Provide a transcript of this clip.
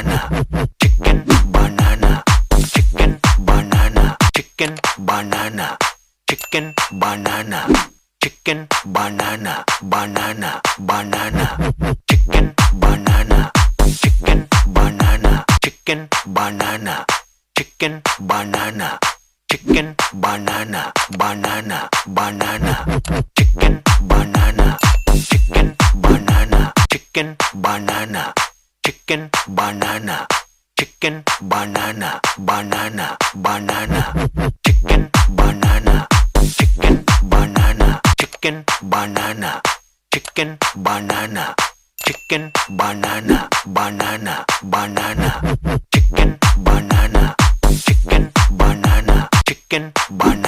chicken banana, chicken banana, chicken banana, chicken banana, chicken banana, banana, banana, chicken banana, chicken banana, chicken banana, chicken banana, chicken banana, banana, banana, chicken banana, chicken banana, chicken banana, chicken banana, chicken banana, banana, banana, chicken banana, chicken banana, chicken banana, chicken banana, chicken banana, banana, banana, chicken banana, chicken banana, chicken banana.